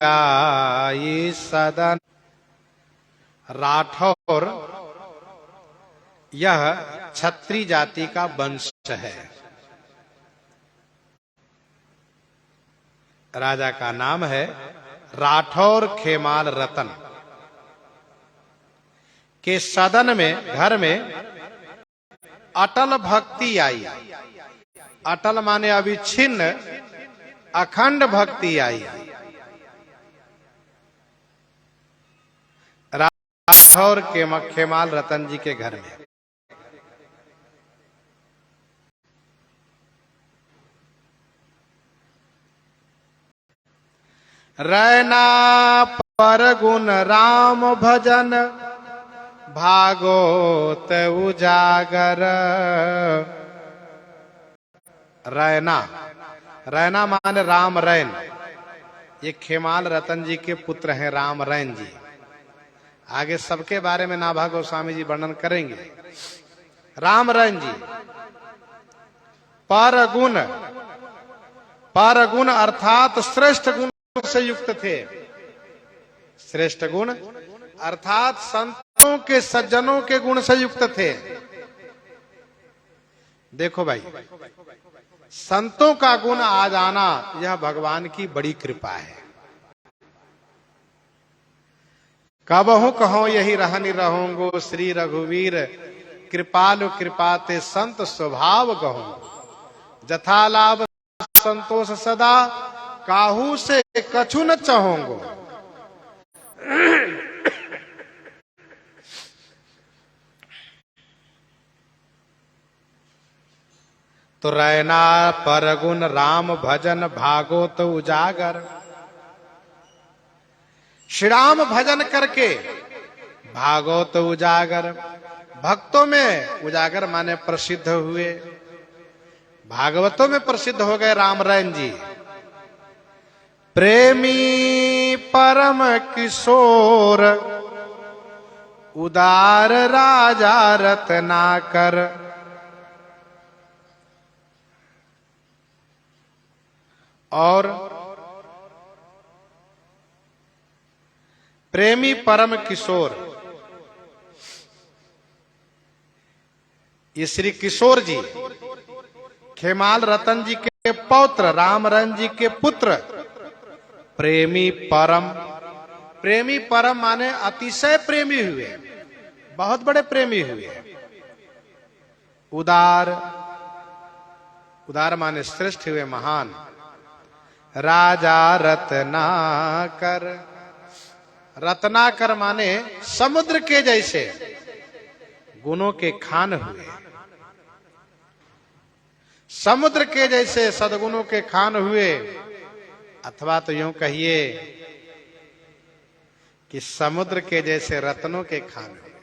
आई सदन। राठौर यह क्षत्रिय जाति का वंश है। राजा का नाम है राठौर खेमाल रतन। के सदन में, घर में अटल भक्ति आई। अटल माने अविच्छिन्न अखंड भक्ति आई। राठौर के खेमाल रतन जी के घर में। रैना पर गुण राम भजन भागोत उजागर। रैना, रैना माने राम रैन। ये खेमाल रतन जी के पुत्र हैं राम रैन जी। आगे सबके बारे में नाभा गोस्वामी जी वर्णन करेंगे। राम रैन जी परगुण, परगुण अर्थात श्रेष्ठ गुण से युक्त थे। श्रेष्ठ गुण अर्थात संतों के, सज्जनों के गुण से युक्त थे। देखो भाई, संतों का गुण आ जाना यह भगवान की बड़ी कृपा है। कबहु कहो यही रहनि रहूंगो, श्री रघुवीर कृपालु कृपाते संत स्वभाव कहूं। जथा लाभ संतोष सदा, काहू से कछु न चाहूंगो। तो रैना परगुण राम भजन भागोत उजागर। श्री राम भजन करके भागवत उजागर, भक्तों में उजागर माने प्रसिद्ध हुए, भागवतों में प्रसिद्ध हो गए राम रैन जी। प्रेमी परम किशोर उदार राजा रत्नाकर। और प्रेमी परम किशोर, ये श्री किशोर जी खेमाल रतन जी के पौत्र, राम रैन जी के पुत्र। प्रेमी परम, प्रेमी परम माने अतिशय प्रेमी हुए, बहुत बड़े प्रेमी हुए। उदार, उदार माने श्रेष्ठ हुए, महान। राजा रत्नाकर, रत्नाकर माने समुद्र के जैसे गुणों के खान हुए। समुद्र के जैसे सद्गुणों के खान हुए, अथवा तो यूं कहिए कि समुद्र के जैसे रत्नों के खान हुए।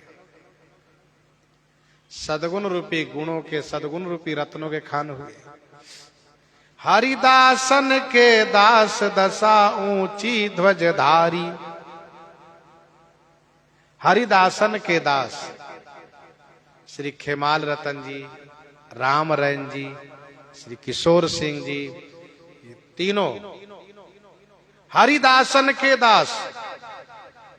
सद्गुण रूपी गुणों के, सद्गुण रूपी रत्नों के खान हुए। हरिदासन के दास दशा ऊंची ध्वजधारी। हरिदासन के दास श्री खेमाल रतन जी, राम रैन जी, श्री किशोर सिंह जी, ये तीनों हरिदासन के दास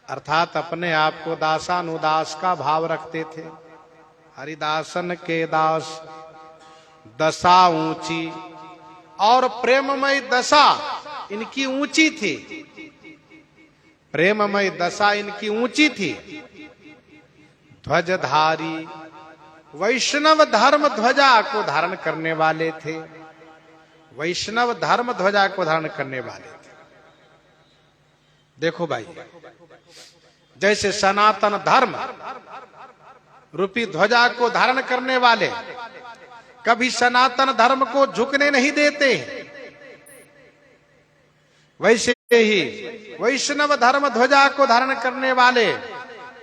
अर्थात अपने आप को दासानुदास का भाव रखते थे। हरिदासन के दास, दशा ऊंची, और प्रेममय दशा इनकी ऊंची थी। प्रेममय दशा इनकी ऊंची थी। ध्वजधारी, वैष्णव धर्म ध्वजा को धारण करने वाले थे। वैष्णव धर्म ध्वजा को धारण करने वाले थे। देखो भाई, जैसे सनातन धर्म रूपी ध्वजा को धारण करने वाले कभी सनातन धर्म को झुकने नहीं देते, वैसे ही वैष्णव धर्म ध्वजा को धारण करने वाले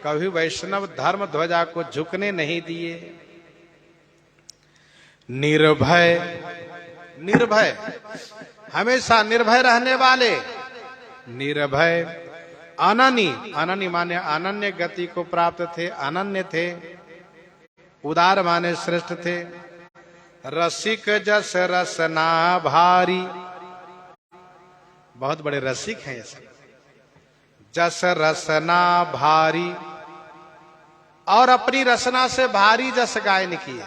कभी वैष्णव धर्म ध्वजा को झुकने नहीं दिए। निर्भय, निर्भय हमेशा निर्भय रहने वाले, निर्भय। अननी, अननी माने अनन्य गति को प्राप्त थे, अनन्य थे। उदार माने श्रेष्ठ थे। रसिक जस रसना भारी, बहुत बड़े रसिक हैं ये सब। जस रसना भारी, और अपनी रसना से भारी जस गायन किए।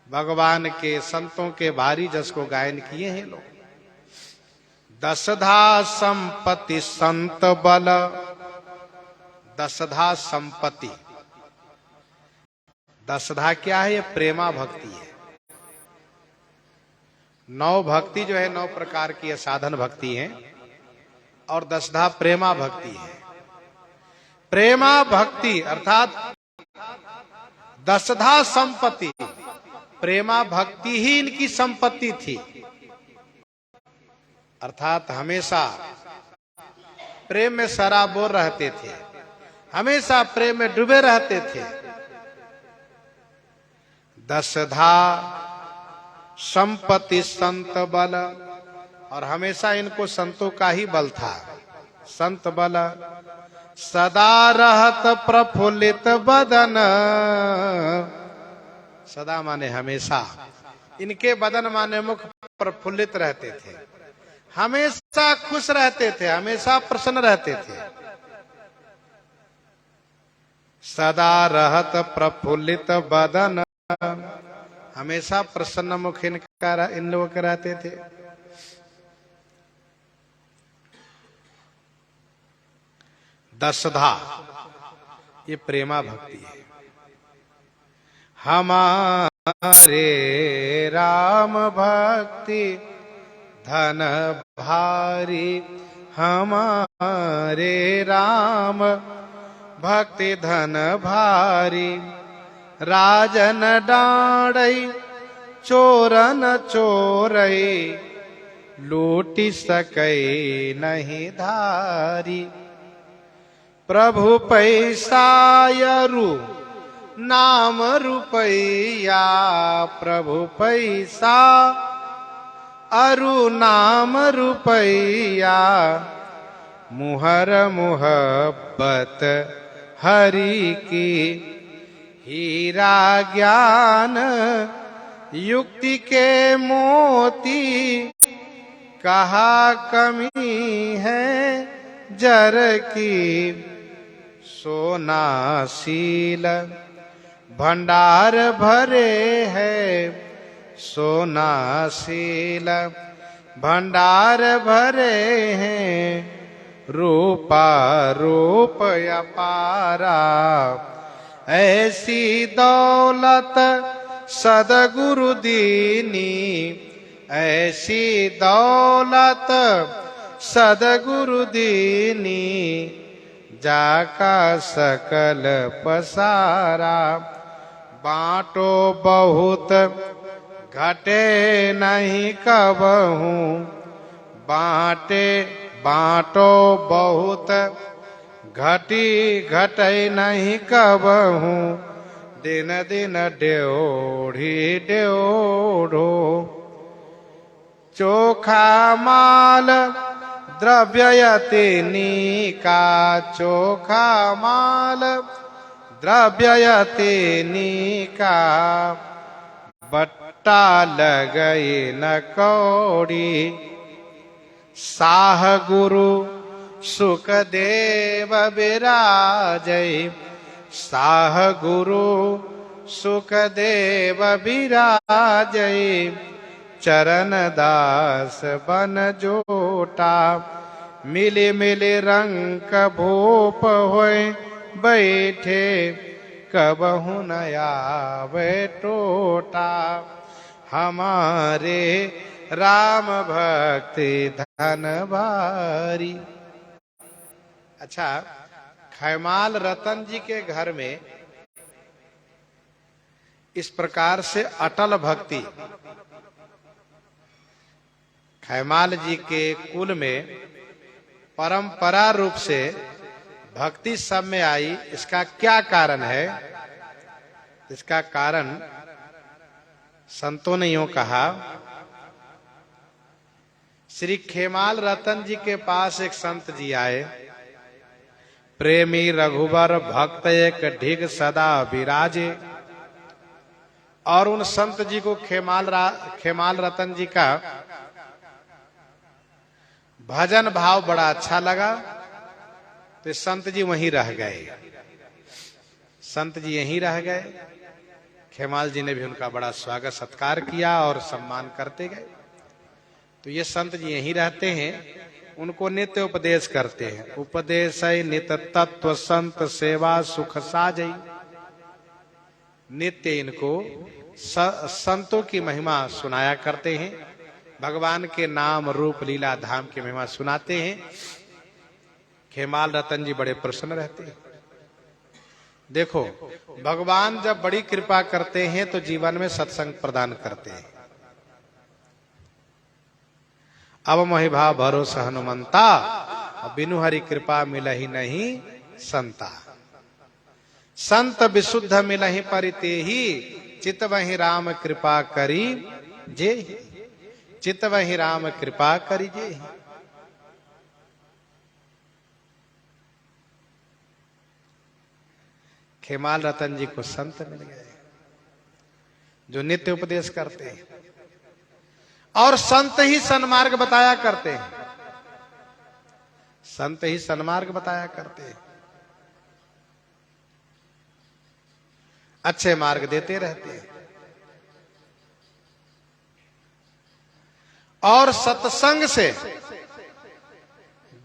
भगवान के संतों के भारी जस को गायन किए हैं लोग। दसधा संपत्ति संत बल, दसधा संपत्ति, दसधा क्या है? ये प्रेमा भक्ति है। 9 भक्ति जो है 9 प्रकार की साधन भक्ति है, और दसधा प्रेमा भक्ति है। प्रेमा भक्ति अर्थात दसधा संपत्ति, प्रेमा भक्ति ही इनकी संपत्ति थी। अर्थात हमेशा प्रेम में सराबोर रहते थे, हमेशा प्रेम में डूबे रहते थे। दसधा संपत्ति संत बल, और हमेशा इनको संतों का ही बल था। संत बल सदा रहत प्रफुल्लित बदन, सदा माने हमेशा, इनके बदन माने मुख प्रफुल्लित रहते थे, हमेशा खुश रहते थे, हमेशा प्रसन्न रहते थे। सदा रहत प्रफुल्लित बदन, हमेशा प्रसन्न मुख इनका इन लोगों के रहते थे। दसधा ये प्रेमा भक्ति है। हमारे राम भक्ति धन भारी, हमारे राम भक्ति धन भारी। राजन डांडई चोरन चोरई, लूटी सकई नहीं धारी। प्रभु पैसायरु नाम रुपैया, प्रभु पैसा अरु नाम रुपैया। मुहर मुहब्बत हरि की, हीरा ज्ञान युक्ति के मोती। कहा कमी है जर की, सोना शील भंडार भरे है। सोना शील भंडार भरे हैं, रूपा रूप अपारा। ऐसी दौलत सदगुरु दीनी, ऐसी दौलत सदगुरु दीनी। जाका सकल पसारा, बांटो बहुत घटे नहीं कबहू। बांटे बांटो बहुत घटी घटे नहीं कबहू। दिन दिन ड्योढ़ी ड्योढ़ो, चोखा माल द्रव्ययतिनी का। चोखा माल द्रव्ययतिनी का, बट्टा लगई न कौड़ी। साह गुरु सुखदेव विराजय, साह गुरु सुखदेव विराजय। चरण दास बन जोटा, मिले मिले रंग भूप होए बैठे। कबहु न आवे टोटा, हमारे राम भक्ति धन भारी। अच्छा, खैमाल रतन जी के घर में इस प्रकार से अटल भक्ति, खैमाल जी के कुल में परंपरा रूप से भक्ति सब में आई। इसका क्या कारण है? इसका कारण संतों ने यूं कहा, श्री खेमाल रतन जी के पास एक संत जी आए। प्रेमी रघुबर भक्त एक ढिग सदा विराजे। और उन संत जी को खेमाल रतन जी का भजन भाव बड़ा अच्छा लगा। तो संत जी वहीं रह गए, संत जी यहीं रह गए। खेमाल जी ने भी उनका बड़ा स्वागत सत्कार किया और सम्मान करते गए। तो ये संत जी यहीं रहते हैं, उनको नित्य उपदेश करते हैं। उपदेश नित्य तत्व संत सेवा सुख साजई। नित्य इनको संतों की महिमा सुनाया करते हैं, भगवान के नाम रूप लीला धाम की महिमा सुनाते हैं। खेमाल रतन जी बड़े प्रसन्न रहते हैं। देखो, भगवान जब बड़ी कृपा करते हैं तो जीवन में सत्संग प्रदान करते हैं। अब मोहि भाव भरोसा हनुमंता, बिनु हरि कृपा मिलहि नहीं संता। संत विशुद्ध मिलहि परितेहि, चितवहि राम कृपा करी जेहि। चितवहि राम कृपा करी जेहि। खेमाल रतन जी को संत मिल गए जो नित्य उपदेश करते हैं और संत ही सन्मार्ग बताया करते हैं। संत ही सन्मार्ग बताया करते हैं, अच्छे मार्ग देते रहते हैं। और सत्संग से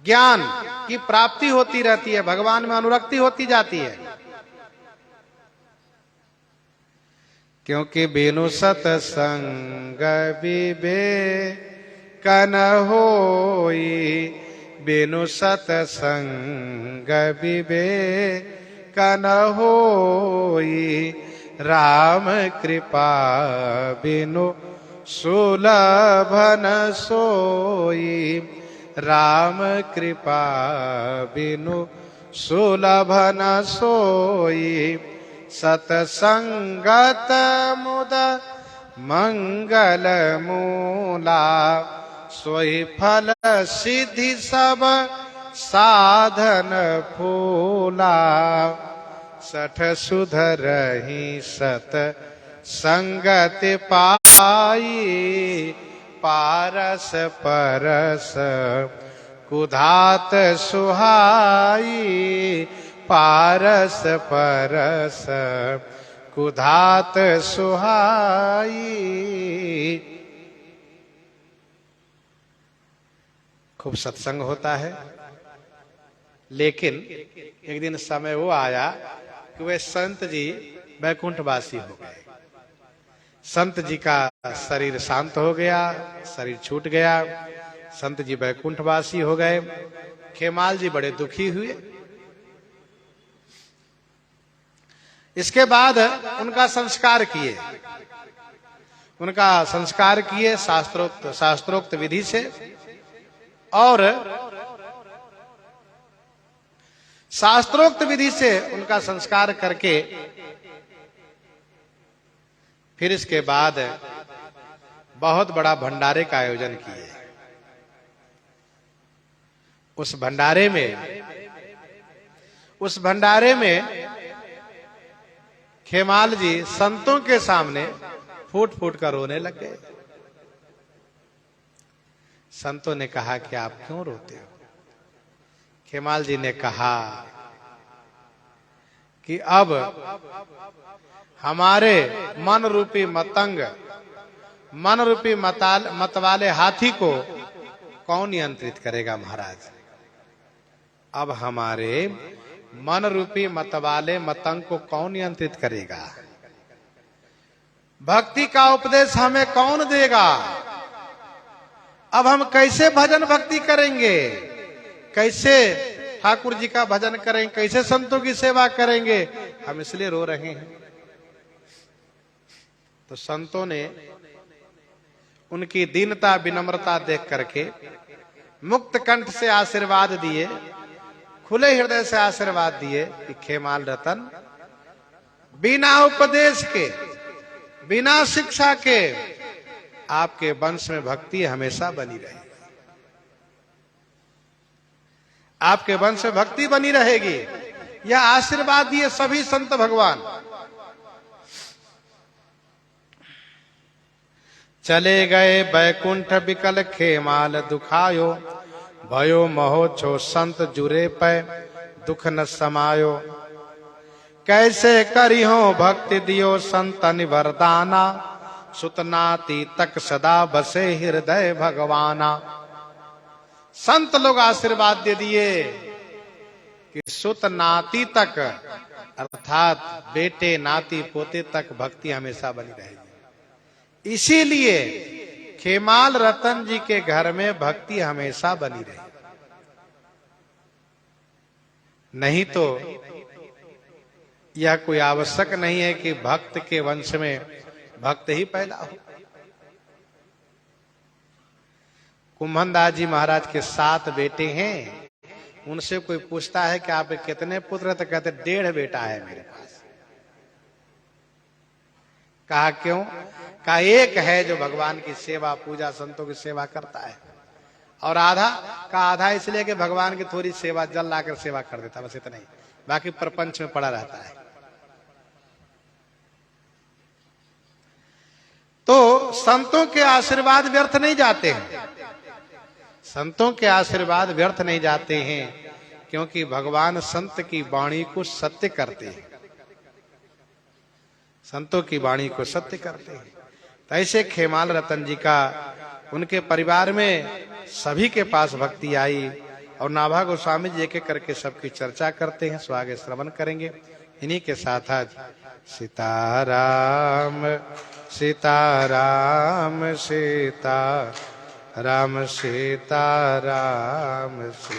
ज्ञान की प्राप्ति होती रहती है, भगवान में अनुरक्ति होती जाती है। क्योंकि बिनु सतसंग विवेक न होई। बिनु सतसंग विवेक न होई। राम कृपा बिनु सुलभ न सोई। राम कृपा बिनु सुलभ न सोई। सतसंगत मुद मंगल मूला। सोई फल सिद्धि सब साधन फूला। सठ सुधरहि सत संगति पाई। पारस परस कुधात सुहाई। पारस परस कुधात सुहाई। खूब सत्संग होता है, लेकिन एक दिन समय वो आया कि वे संत जी वैकुंठवासी हो गए। संत जी का शरीर शांत हो गया, शरीर छूट गया, संत जी वैकुंठवासी हो गए। खेमाल जी बड़े दुखी हुए। इसके बाद उनका संस्कार किए, उनका संस्कार किए शास्त्रोक्त विधि से। और शास्त्रोक्त विधि से उनका संस्कार करके फिर इसके बाद बहुत बड़ा भंडारे का आयोजन किए। उस भंडारे में खेमाल जी संतों के सामने फूट फूट कर रोने लग गए। संतों ने कहा कि आप क्यों रोते हो? खेमाल जी ने कहा कि अब हमारे मन रूपी मतंग, मन रूपी मतवाले हाथी को कौन नियंत्रित करेगा महाराज? अब हमारे मन रूपी मतवाले मतंग को कौन नियंत्रित करेगा? भक्ति का उपदेश हमें कौन देगा? अब हम कैसे भजन भक्ति करेंगे? कैसे ठाकुर जी का भजन करेंगे? कैसे संतों की सेवा करेंगे? हम इसलिए रो रहे हैं। तो संतों ने उनकी दीनता विनम्रता देख करके मुक्त कंठ से आशीर्वाद दिए, खुले हृदय से आशीर्वाद दिए कि खेमाल रतन बिना उपदेश के, बिना शिक्षा के आपके वंश में भक्ति हमेशा बनी रहेगी। आपके वंश में भक्ति बनी रहेगी। यह आशीर्वाद दिए सभी संत भगवान। चले गए बैकुंठ विकल खेमाल दुखायो। भयो महो छो संत जुरे पै दुख न समायो। कैसे करी हो भक्ति दियो संतन वरदाना, सुतनाती तक सदा बसे हृदय भगवाना। संत लोग आशीर्वाद दे दिए कि सुत नाती तक अर्थात बेटे नाती पोते तक भक्ति हमेशा बनी रहेगी। इसीलिए खेमाल रतन जी के घर में भक्ति हमेशा बनी रही, नहीं तो यह कोई आवश्यक नहीं है कि भक्त के वंश में भक्त ही पैदा हो। कुंभनदास जी महाराज के 7 बेटे हैं। उनसे कोई पूछता है कि आप कितने पुत्र, तो कहते 1.5 बेटा है मेरे पास। कहा क्यों? कहा एक है जो भगवान की सेवा पूजा संतों की सेवा करता है, और आधा इसलिए कि भगवान की थोड़ी सेवा जल लाकर सेवा कर देता, बस इतना ही, बाकी प्रपंच में पड़ा रहता है। तो संतों के आशीर्वाद व्यर्थ नहीं जाते हैं, संतों के आशीर्वाद व्यर्थ नहीं जाते हैं, क्योंकि भगवान संत की वाणी को सत्य करते हैं, संतों की वाणी को सत्य करते हैं। तो ऐसे खेमाल रतन जी का, उनके परिवार में सभी के पास भक्ति आई, और नाभा गोस्वामी जी एक एक करके सबकी चर्चा करते हैं, सो आगे श्रवण करेंगे। इन्हीं के साथ आज सीताराम सीताराम सीताराम सीताराम।